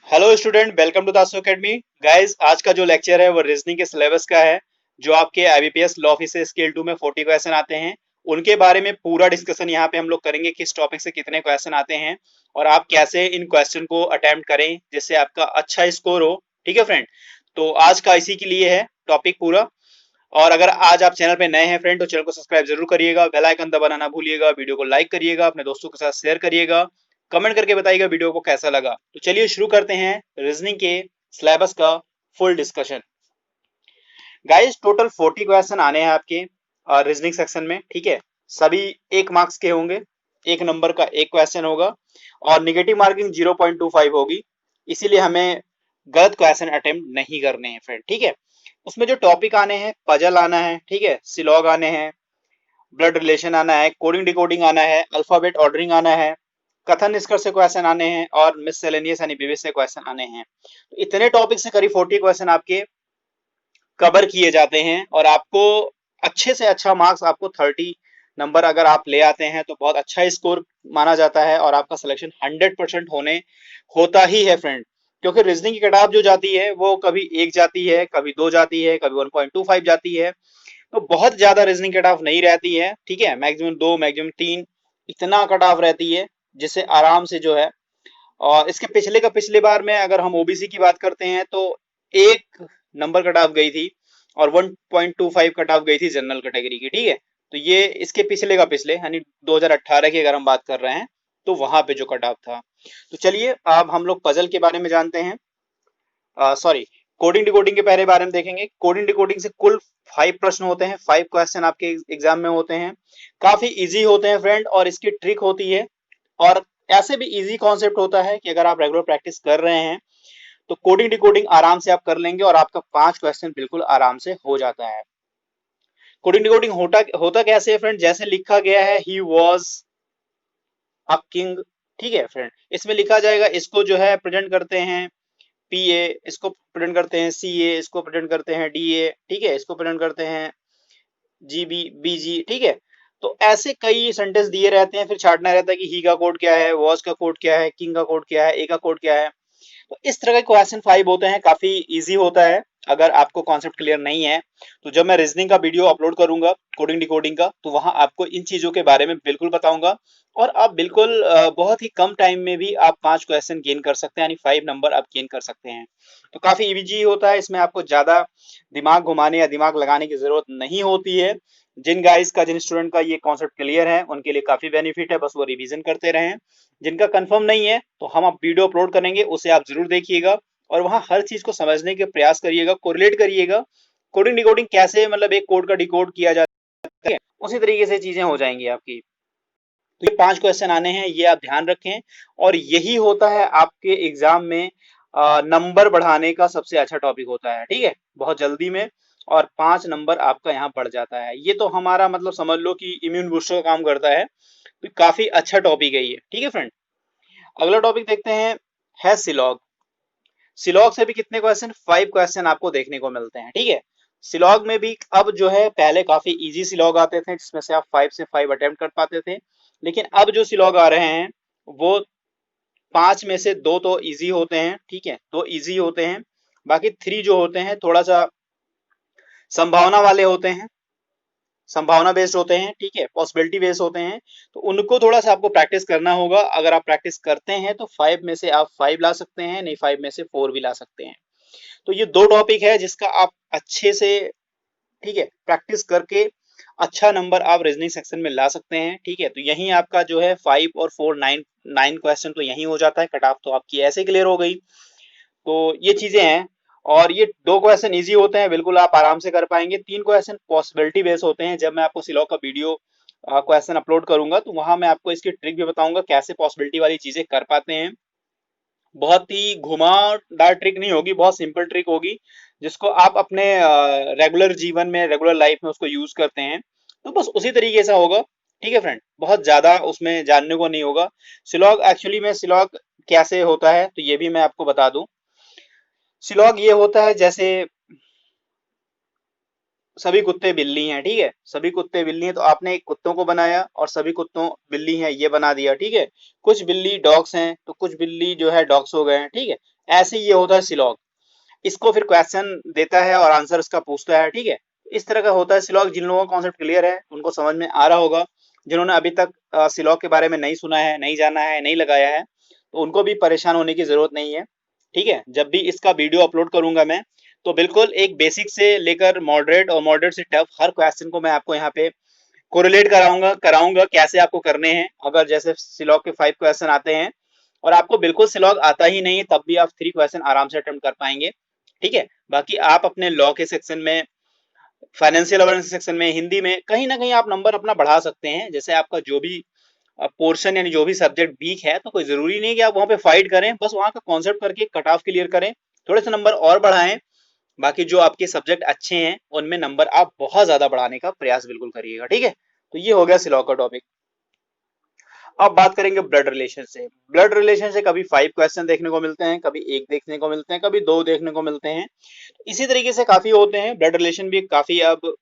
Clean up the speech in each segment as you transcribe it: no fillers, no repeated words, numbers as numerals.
Hello student, welcome to दासो academy. Guys, आज का जो लेक्चर है वो रीजनिंग के सिलेबस का है। जो आपके आईबीपीएस लॉ ऑफिस स्केल 2 में 40 क्वेश्चन आते हैं, उनके बारे में पूरा डिस्कशन यहाँ पे हम लोग करेंगे। किस टॉपिक से कितने क्वेश्चन आते हैं और आप कैसे इन क्वेश्चन को अटेम्प्ट करें जिससे आपका अच्छा स्कोर हो। ठीक है फ्रेंड, तो आज का इसी के लिए है टॉपिक पूरा। और अगर आज आप चैनल पे नए हैं फ्रेंड, तो चैनल को सब्सक्राइब जरूर करिएगा, बेल आइकन दबाना ना भूलिएगा, वीडियो को लाइक करिएगा, अपने दोस्तों के साथ शेयर करिएगा, कमेंट करके बताइएगा वीडियो को कैसा लगा। तो चलिए शुरू करते हैं रीजनिंग के सिलेबस का full discussion. Guys, total 40 question आने हैं आपके रीजनिंग सेक्शन में। ठीक है, सभी 1 मार्क्स के होंगे, 1 नंबर का एक क्वेश्चन होगा और निगेटिव मार्किंग 0.25 होगी। इसीलिए हमें गलत क्वेश्चन अटेम्प्ट नहीं करने हैं फ्रेंड। ठीक है, उसमें जो टॉपिक आने हैं, पजल आना है, ठीक है, सिलॉग आने हैं, ब्लड रिलेशन आना है, कोडिंग डिकोडिंग आना है, अल्फाबेट ऑर्डरिंग आना है, कथन निष्कर्ष से क्वेश्चन आने हैं और मिससेलेनियस यानी विविध से क्वेश्चन आने हैं। तो इतने टॉपिक से करीब 40 क्वेश्चन आपके कवर किए जाते हैं और आपको अच्छे से अच्छा मार्क्स, आपको 30 नंबर अगर आप ले आते हैं तो बहुत अच्छा स्कोर माना जाता है और आपका सिलेक्शन 100% होने होता ही है फ्रेंड। क्योंकि रीजनिंग की कटाव जो जाती है वो कभी 1 जाती है, कभी 2 जाती है, कभी 1.25 जाती है। तो बहुत ज्यादा रीजनिंग कट ऑफ नहीं रहती है। ठीक है, मैक्सिमम 2, मैक्सिमम 3 इतना कट ऑफ रहती है जिससे आराम से जो है। और इसके पिछले का पिछले बार में अगर हम ओबीसी की बात करते हैं तो 1 नंबर कट ऑफ गई थी और 1.25 कट ऑफ गई थी जनरल कैटेगरी की। ठीक है, तो ये इसके पिछले का पिछले यानी 2018 की अगर हम बात कर रहे हैं तो वहां पे जो कट ऑफ था। तो चलिए अब हम लोग पजल के बारे में जानते हैं, सॉरी, कोडिंग डिकोडिंग के पहले बारे में देखेंगे। कोडिंग डिकोडिंग से कुल 5 प्रश्न होते हैं, 5 क्वेश्चन आपके एग्जाम में होते हैं। काफी इजी होते हैं फ्रेंड और इसकी ट्रिक होती है। और ऐसे भी इजी कॉन्सेप्ट होता है कि अगर आप रेगुलर प्रैक्टिस कर रहे हैं तो कोडिंग डिकोडिंग आराम से आप कर लेंगे और आपका 5 क्वेश्चन बिल्कुल आराम से हो जाता है। कोडिंग डिकोडिंग होता होता कैसे है फ्रेंड, जैसे लिखा गया है ही वॉज अ किंग। ठीक है फ्रेंड, इसमें लिखा जाएगा, इसको जो है प्रेजेंट करते हैं पीए, इसको प्रेजेंट करते हैं सीए, इसको प्रेजेंट करते हैं डीए, ठीक है, इसको प्रेजेंट करते हैं जीबी बीजी। ठीक है, तो ऐसे कई सेंटेंस दिए रहते हैं, फिर छाटना रहता है कि ही का कोड क्या है, वॉज का कोड क्या है, किंग का कोड क्या है, ए का कोड क्या है। तो इस तरह के क्वेश्चन 5 होते हैं, काफी इजी होता है। अगर आपको कॉन्सेप्ट क्लियर नहीं है तो जब मैं रीजनिंग का वीडियो अपलोड करूंगा कोडिंग डिकोडिंग का, तो वहां आपको इन चीजों के बारे में बिल्कुल बताऊंगा और आप बिल्कुल बहुत ही कम टाइम में भी आप 5 क्वेश्चन गेन कर सकते हैं, यानी 5 नंबर आप गेन कर सकते हैं। तो काफी इजी होता है, इसमें आपको ज्यादा दिमाग घुमाने या दिमाग लगाने की जरूरत नहीं होती है। जिन गाइस का, जिन स्टूडेंट का ये कॉन्सेप्ट क्लियर है उनके लिए काफी बेनिफिट है, बस वो रिवीजन करते रहें। जिनका कंफर्म नहीं है तो हम अब वीडियो अपलोड करेंगे, उसे आप जरूर देखिएगा और वहां हर चीज को समझने के प्रयास करिएगा, कोरिलेट करिएगा। कोडिंग डिकोडिंग कैसे, मतलब एक कोड का डिकोड किया जाता है, उसी तरीके से चीजें हो जाएंगी आपकी। तो ये 5 क्वेश्चन आने हैं, ये आप ध्यान रखें। और यही होता है आपके एग्जाम में नंबर बढ़ाने का सबसे अच्छा टॉपिक होता है। ठीक है, बहुत जल्दी में और 5 नंबर आपका यहाँ बढ़ जाता है। ये तो हमारा मतलब समझ लो कि इम्यून बूस्टर का काम करता है। तो काफी अच्छा टॉपिक है ये। ठीक है फ्रेंड, अगला टॉपिक देखते हैं, है सिलॉग। सिलॉग से भी कितने क्वेश्चन, 5 क्वेश्चन आपको देखने को मिलते हैं। ठीक है, सिलॉग में भी अब जो है, पहले काफी इजी सिलॉग आते थे जिसमें से आप 5 से 5 अटेम्प्ट कर पाते थे, लेकिन अब जो सिलॉग आ रहे हैं वो 5 में से 2 तो इजी होते हैं। ठीक है, 2 इजी होते हैं, बाकी 3 जो होते हैं थोड़ा सा संभावना वाले होते हैं, संभावना बेस्ड होते हैं। ठीक है, पॉसिबिलिटी बेस्ड होते हैं। तो उनको थोड़ा सा आपको प्रैक्टिस करना होगा। अगर आप प्रैक्टिस करते हैं तो 5 में से आप 5 ला सकते हैं, नहीं 5 में से 4 भी ला सकते हैं। तो ये 2 टॉपिक है जिसका आप अच्छे से, ठीक है, प्रैक्टिस करके अच्छा नंबर आप रीजनिंग सेक्शन में ला सकते हैं। ठीक है, तो यहीं आपका जो है 5 और 4 9 क्वेश्चन तो यहीं हो जाता है, कट ऑफ तो आपकी ऐसे क्लियर हो गई। तो ये चीजें हैं। और ये 2 क्वेश्चन इजी होते हैं, बिल्कुल आप आराम से कर पाएंगे। 3 क्वेश्चन पॉसिबिलिटी बेस्ड होते हैं। जब मैं आपको सिलॉग का वीडियो क्वेश्चन अपलोड करूंगा तो वहां मैं आपको इसकी ट्रिक भी बताऊंगा कैसे पॉसिबिलिटी वाली चीजें कर पाते हैं। बहुत ही घुमावदार ट्रिक नहीं होगी, बहुत सिंपल ट्रिक होगी जिसको आप अपने रेगुलर जीवन में, रेगुलर लाइफ में उसको यूज करते हैं, तो बस उसी तरीके से होगा। ठीक है फ्रेंड, बहुत ज्यादा उसमें जानने को नहीं होगा। सिलॉग एक्चुअली में, सिलॉग कैसे होता है तो ये भी मैं आपको बता दूं। सिलॉग ये होता है जैसे सभी कुत्ते बिल्ली हैं। ठीक है, सभी कुत्ते बिल्ली हैं तो आपने एक कुत्तों को बनाया और सभी कुत्तों बिल्ली हैं ये बना दिया। ठीक है, कुछ बिल्ली डॉग्स हैं तो कुछ बिल्ली जो है डॉग्स हो गए हैं। ठीक है, ऐसे ये होता है सिलॉग। इसको फिर क्वेश्चन देता है और आंसर उसका पूछता है, ठीक है। इस तरह का होता है सिलॉग। जिन लोगों का कॉन्सेप्ट क्लियर है उनको समझ में आ रहा होगा। जिन्होंने अभी तक सिलॉग के बारे में नहीं सुना है, नहीं जाना है, नहीं लगाया है, तो उनको भी परेशान होने की जरूरत नहीं है, ठीक है। जब भी इसका वीडियो अपलोड करूंगा मैं, तो बिल्कुल एक बेसिक से लेकर मॉडरेट और मॉडरेट से टफ हर क्वेश्चन को मैं आपको यहाँ पे कोरिलेट कराऊंगा कराऊंगा कैसे आपको करने हैं। अगर जैसे सिलॉग के 5 क्वेश्चन आते हैं और आपको बिल्कुल सिलॉग आता ही नहीं है, तब भी आप 3 क्वेश्चन आराम से अटेम्प्ट कर पाएंगे, ठीक है। बाकी आप अपने लॉ के सेक्शन में, फाइनेंशियल अवेयरनेस सेक्शन में, हिंदी में कहीं ना कहीं आप नंबर अपना बढ़ा सकते हैं। जैसे आपका जो भी पोर्शन यानी जो भी सब्जेक्ट वीक है, तो कोई जरूरी नहीं कि आप वहां पे फाइट करें, बस वहां का कॉन्सेप्ट करके कट ऑफ क्लियर करें, थोड़े से नंबर और बढ़ाएं। बाकी जो आपके सब्जेक्ट अच्छे हैं उनमें नंबर आप बहुत ज्यादा बढ़ाने का प्रयास बिल्कुल करिएगा, ठीक है। तो ये हो गया सिलॉ का टॉपिक। अब बात करेंगे ब्लड रिलेशन से। ब्लड रिलेशन से कभी 5 क्वेश्चन देखने को मिलते हैं, कभी एक देखने को मिलते हैं, कभी 2 देखने को मिलते हैं। इसी तरीके से काफी होते हैं। ब्लड रिलेशन भी काफी अब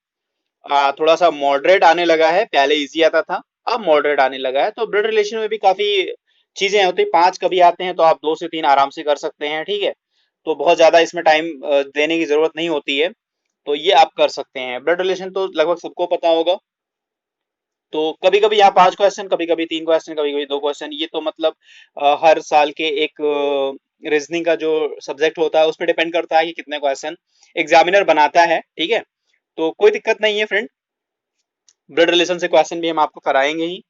थोड़ा सा मॉडरेट आने लगा है, पहले इजी आता था, अब मॉडरेट आने लगा है। तो ब्लड रिलेशन में भी काफी चीजें होती है। 5 कभी आते हैं तो आप 2 से 3 आराम से कर सकते हैं, ठीक है। तो बहुत ज्यादा इसमें टाइम देने की जरूरत नहीं होती है, तो ये आप कर सकते हैं। ब्लड रिलेशन तो लगभग सबको पता होगा। तो कभी कभी यहाँ 5 क्वेश्चन, कभी कभी 3 क्वेश्चन, कभी कभी 2 क्वेश्चन, ये तो मतलब हर साल के एक रीजनिंग का जो सब्जेक्ट होता है उस पर डिपेंड करता है कि कितने क्वेश्चन एग्जामिनर बनाता है, ठीक है। तो कोई दिक्कत नहीं है फ्रेंड, ब्लड रिलेशन से क्वेश्चन भी हम आपको कराएंगे ही।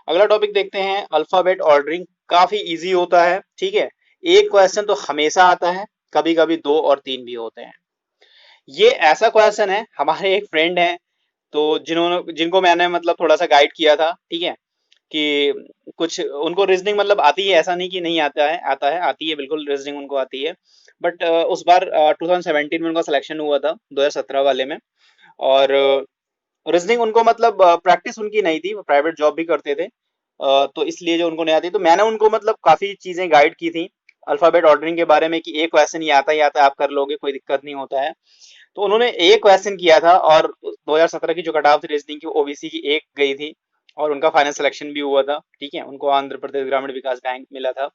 अगला टॉपिक देखते हैं, अल्फाबेट ऑर्डरिंग। काफी इजी होता है, ठीक है। एक क्वेश्चन तो हमेशा आता है, कभी कभी 2 और 3 भी होते हैं। ये ऐसा क्वेश्चन है, हमारे एक फ्रेंड है, तो जिन्होंने जिनको मैंने मतलब थोड़ा सा गाइड किया था, ठीक है, कि कुछ उनको रीजनिंग मतलब आती है, ऐसा नहीं कि नहीं आता है, आता है, आती है बिल्कुल, रीजनिंग उनको आती है। बट उस बार 2017 में उनका सिलेक्शन हुआ था, 2017 वाले में। और रीजनिंग उनको मतलब प्रैक्टिस उनकी नहीं थी, वो प्राइवेट जॉब भी करते थे, तो इसलिए जो उनको नहीं आती, तो मैंने उनको मतलब काफी चीजें गाइड की थी अल्फाबेट ऑर्डरिंग के बारे में, कि एक क्वेश्चन ये आता ही आता है, आप कर लोगे, कोई दिक्कत नहीं होता है। तो उन्होंने एक क्वेश्चन किया था, और 2017 की जो कट ऑफ थी रीजनिंग की, ओबीसी की एक गई थी, और उनका फाइनल सिलेक्शन भी हुआ था, ठीक है। उनको आंध्र प्रदेश ग्रामीण विकास बैंक मिला था।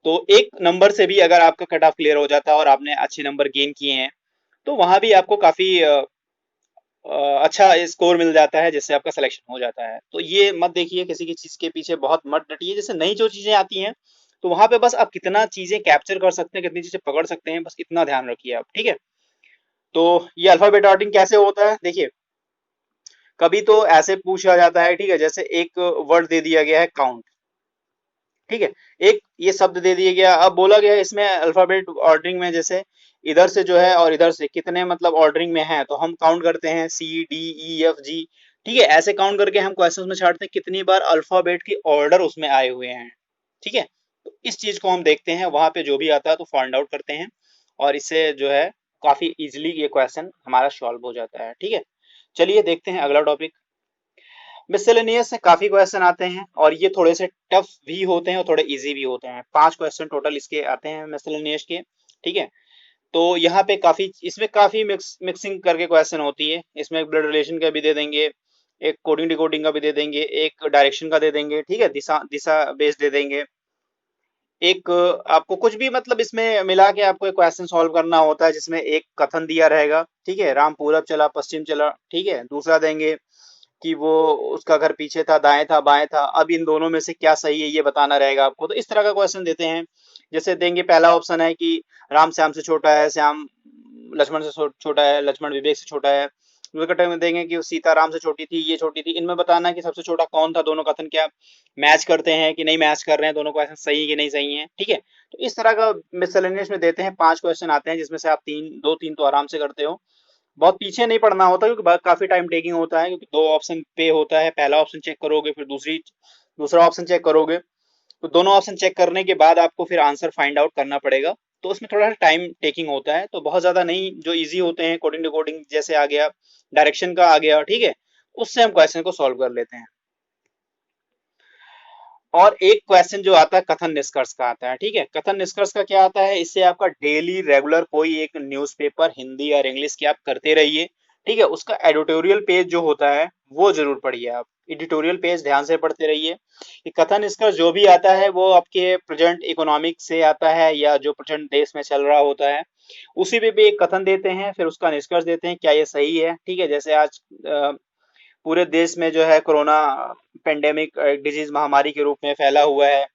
तो एक नंबर से भी अगर आपका कट ऑफ क्लियर हो जाता है और आपने अच्छे नंबर गेन किए हैं, तो वहां भी आपको काफी अच्छा स्कोर मिल जाता है, जिससे आपका सिलेक्शन हो जाता है। तो ये मत देखिए किसी की चीज के पीछे बहुत मत डटिए। जैसे नई जो चीजें आती हैं, तो वहां पे बस आप कितना चीजें कैप्चर कर सकते हैं, कितनी चीजें पकड़ सकते हैं, बस इतना ध्यान रखिए आप, ठीक है। तो ये अल्फाबेट ऑर्डरिंग कैसे होता है, देखिए। कभी तो ऐसे पूछा जाता है, ठीक है, जैसे एक वर्ड दे दिया गया है काउंट, ठीक है। एक ये शब्द दे दिया गया, अब बोला गया है इसमें अल्फाबेट ऑर्डरिंग में, जैसे इधर से जो है और इधर से कितने मतलब ऑर्डरिंग में है, तो हम काउंट करते हैं C D E F G, ठीक है। ऐसे काउंट करके हम क्वेश्चंस में छाड़ते हैं कितनी बार अल्फाबेट की ऑर्डर उसमें आए हुए हैं, ठीक है। तो इस चीज को हम देखते हैं, वहां पे जो भी आता है तो फाइंड आउट करते हैं, और इससे जो है काफी इजिली ये क्वेश्चन हमारा सॉल्व हो जाता है, ठीक है। चलिए देखते हैं अगला टॉपिक। मिसलेनियस से काफी क्वेश्चन आते हैं, और ये थोड़े से टफ भी होते हैं और थोड़े इजी भी होते हैं। 5 क्वेश्चन टोटल इसके आते हैं मिसलेनियस के, ठीक है। तो यहाँ पे काफी, इसमें काफी मिक्सिंग करके क्वेश्चन होती है। इसमें ब्लड रिलेशन का भी दे देंगे, एक कोडिंग डिकोडिंग का भी दे देंगे, एक डायरेक्शन का दे देंगे, ठीक है, दिशा दिशा बेस्ड दे देंगे। एक आपको कुछ भी मतलब इसमें मिला के आपको एक क्वेश्चन सॉल्व करना होता है, जिसमें एक कथन दिया रहेगा, ठीक है, राम पूरब चला पश्चिम चला, ठीक है। दूसरा देंगे कि वो उसका घर पीछे था, दाएं था, बाएं था, अब इन दोनों में से क्या सही है ये बताना रहेगा आपको। तो इस तरह का क्वेश्चन देते हैं। जैसे देंगे, पहला ऑप्शन है कि राम श्याम से छोटा है, श्याम लक्ष्मण से छोटा है, लक्ष्मण विवेक से छोटा है। दूसरे कटे में देंगे कि सीता राम से छोटी थी, ये छोटी थी। इनमें बताना है कि सबसे छोटा कौन था, दोनों कथन क्या मैच करते हैं कि नहीं मैच कर रहे हैं, दोनों क्वेश्चन सही है कि नहीं सही है, ठीक है। तो इस तरह का मिसलेनियस में देते हैं। 5 क्वेश्चन आते हैं, जिसमें से आप 3 तो आराम से करते हो। बहुत पीछे नहीं पढ़ना होता, क्योंकि काफी टाइम टेकिंग होता है, क्योंकि 2 ऑप्शन पे होता है। पहला ऑप्शन चेक करोगे, फिर दूसरा ऑप्शन चेक करोगे, तो दोनों ऑप्शन चेक करने के बाद आपको फिर आंसर फाइंड आउट करना पड़ेगा। तो उसमें थोड़ा सा टाइम टेकिंग होता है, तो बहुत ज्यादा नहीं। जो इजी होते हैं, कोडिंग डिकोडिंग जैसे आ गया, डायरेक्शन का आ गया, ठीक है, उससे हम क्वेश्चन को सॉल्व कर लेते हैं। और एक क्वेश्चन जो आता है कथन निष्कर्ष का आता है, ठीक है। कथन निष्कर्ष का क्या आता है, इससे आपका डेली रेगुलर कोई एक न्यूज़पेपर हिंदी या इंग्लिश की आप करते रहिए, ठीक है। उसका एडिटोरियल पेज जो होता है वो जरूर पढ़िए आप, एडिटोरियल पेज ध्यान से पढ़ते रहिए। कि कथन निष्कर्ष जो भी आता है वो आपके प्रेजेंट इकोनॉमिक से आता है या जो प्रेजेंट देश में चल रहा होता है, उसी पे भी एक कथन देते हैं, फिर उसका निष्कर्ष देते हैं क्या ये सही है। ठीक है, जैसे आज पूरे देश में जो है कोरोना पेंडेमिक डिजीज महामारी के रूप में फैला हुआ है,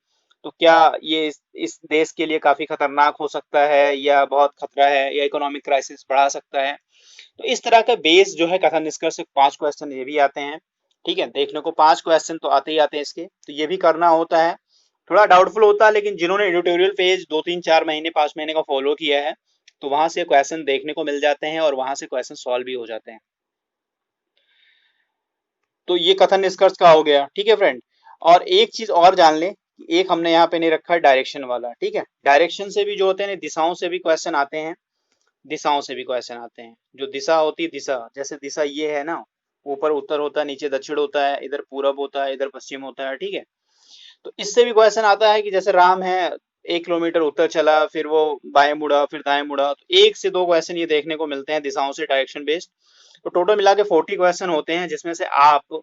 तो क्या ये इस देश के लिए काफी खतरनाक हो सकता है या बहुत खतरा है या इकोनॉमिक क्राइसिस बढ़ा सकता है। तो इस तरह का बेस जो है कथन निष्कर्ष से 5 क्वेश्चन ये भी आते हैं। ठीक है, देखने को 5 क्वेश्चन तो आते ही आते हैं इसके, तो ये भी करना होता है। थोड़ा डाउटफुल होता है, लेकिन जिन्होंने एडिटोरियल पेज 2 3 4 महीने 5 महीने का फॉलो किया है, तो वहां से क्वेश्चन देखने को मिल जाते हैं और वहां से क्वेश्चन सॉल्व भी हो जाते हैं। तो ये कथन निष्कर्ष का हो गया। ठीक है फ्रेंड, और एक चीज और जान लें, एक हमने यहाँ पे नहीं रखा है डायरेक्शन वाला। ठीक है, डायरेक्शन से भी जो होते हैं दिशाओं से भी क्वेश्चन आते हैं, दिशाओं से भी क्वेश्चन आते हैं। जो दिशा होती है, दिशा जैसे दिशा ये है ना, ऊपर उत्तर होता है, नीचे दक्षिण होता है, इधर पूरब होता है, इधर पश्चिम होता है। ठीक है, तो इससे भी क्वेश्चन आता है कि जैसे राम है 1 किलोमीटर उत्तर चला, फिर वो बाएं मुड़ा, फिर दाएं मुड़ा। तो 1 से 2 क्वेश्चन ये देखने को मिलते हैं दिशाओं से डायरेक्शन बेस्ड। तो टोटल मिला के 40 क्वेश्चन होते हैं, जिसमें से आप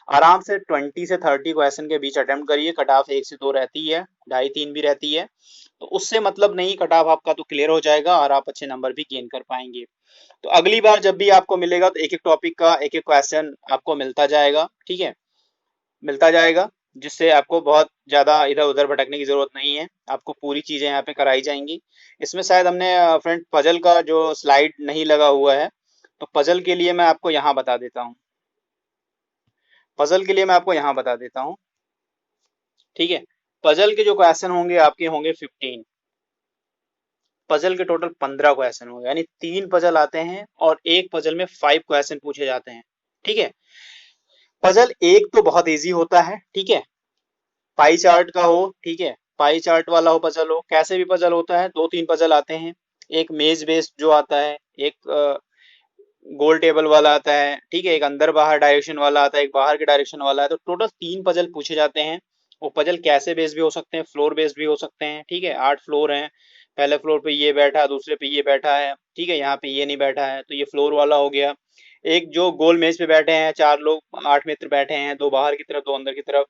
आराम से 20 से 30 क्वेश्चन के बीच अटेम्प्ट करिए। कट ऑफ 1 से 2 रहती है, 2.5 3 भी रहती है, तो उससे मतलब नहीं, कट ऑफ आपका तो क्लियर हो जाएगा और आप अच्छे नंबर भी गेन कर पाएंगे। तो अगली बार जब भी आपको मिलेगा तो एक एक टॉपिक का एक एक क्वेश्चन आपको मिलता जाएगा। ठीक है, मिलता जाएगा, जिससे आपको बहुत ज्यादा इधर उधर भटकने की जरूरत नहीं है, आपको पूरी चीजें यहाँ पे कराई जाएंगी। इसमें शायद हमने फ्रेंड पजल का जो स्लाइड नहीं लगा हुआ है, तो पजल के लिए मैं आपको यहाँ बता देता हूँ। पजल के लिए मैं आपको यहाँ बता देता हूँ। ठीक है, पजल के जो क्वेश्चन होंगे आपके होंगे 15। पजल के टोटल 15 क्वेश्चन होंगे, यानी 3 पजल आते हैं और एक पजल में 5 क्वेश्चन पूछे जाते हैं। ठीक है, पजल एक तो बहुत इजी होता है। ठीक है, पाई चार्ट का हो, ठीक है, पाई चार्ट वाला हो पजल हो, कैसे भी पजल होता है, 2 3 पजल आते हैं। एक मेज बेस्ड जो आता है, एक गोल टेबल वाला आता है। ठीक है, एक अंदर बाहर डायरेक्शन वाला आता है, एक बाहर के डायरेक्शन वाला है। तो टोटल 3 पजल पूछे जाते हैं। वो पजल कैसे बेस्ड भी हो सकते हैं, फ्लोर बेस्ड भी हो सकते हैं। ठीक है, 8 फ्लोर हैं, पहले फ्लोर पे ये बैठा है, दूसरे पे ये बैठा है। ठीक है, यहाँ पे ये नहीं बैठा है, तो ये फ्लोर वाला हो गया। एक जो गोल मेज पे बैठे हैं 4 लोग, 8 मित्र बैठे हैं, 2 बाहर की तरफ 2 अंदर की तरफ,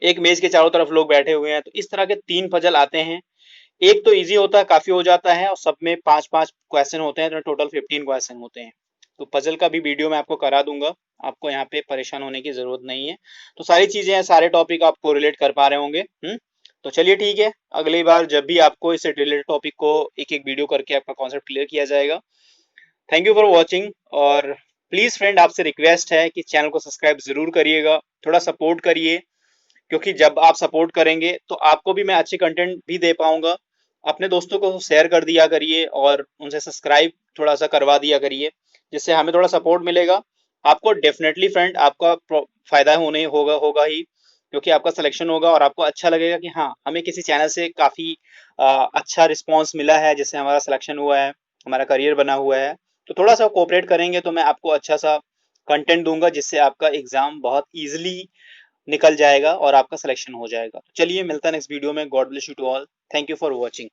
एक मेज के चारों तरफ लोग बैठे हुए हैं। तो इस तरह के 3 पजल आते हैं। एक तो इजी होता है, काफी हो जाता है, और सब में 5 5 क्वेश्चन होते हैं, तो टोटल 15 क्वेश्चन होते हैं। तो पजल का भी वीडियो मैं आपको करा दूंगा, आपको यहाँ पे परेशान होने की जरूरत नहीं है। तो सारी चीजें हैं, सारे टॉपिक आपको रिलेट कर पा रहे होंगे। तो चलिए ठीक है, अगली बार जब भी आपको इससे रिलेटेड टॉपिक को एक एक वीडियो करके आपका कॉन्सेप्ट क्लियर किया जाएगा। थैंक यू फॉर वॉचिंग, और प्लीज फ्रेंड आपसे रिक्वेस्ट है कि चैनल को सब्सक्राइब जरूर करिएगा, थोड़ा सपोर्ट करिए, क्योंकि जब आप सपोर्ट करेंगे तो आपको भी मैं अच्छे कंटेंट भी दे पाऊंगा। अपने दोस्तों को शेयर कर दिया करिए और उनसे सब्सक्राइब थोड़ा सा करवा दिया करिए, जिससे हमें थोड़ा सपोर्ट मिलेगा। आपको डेफिनेटली फ्रेंड आपका फायदा होने होगा होगा ही, क्योंकि आपका सिलेक्शन होगा और आपको अच्छा लगेगा कि हाँ, हमें किसी चैनल से काफी अच्छा रिस्पॉन्स मिला है, जिससे हमारा सिलेक्शन हुआ है, हमारा करियर बना हुआ है। तो थोड़ा सा कोऑपरेट करेंगे तो मैं आपको अच्छा सा कंटेंट दूंगा, जिससे आपका एग्जाम बहुत इजीली निकल जाएगा और आपका सिलेक्शन हो जाएगा। तो चलिए, मिलता है नेक्स्ट वीडियो में। God bless you to all, thank you for watching.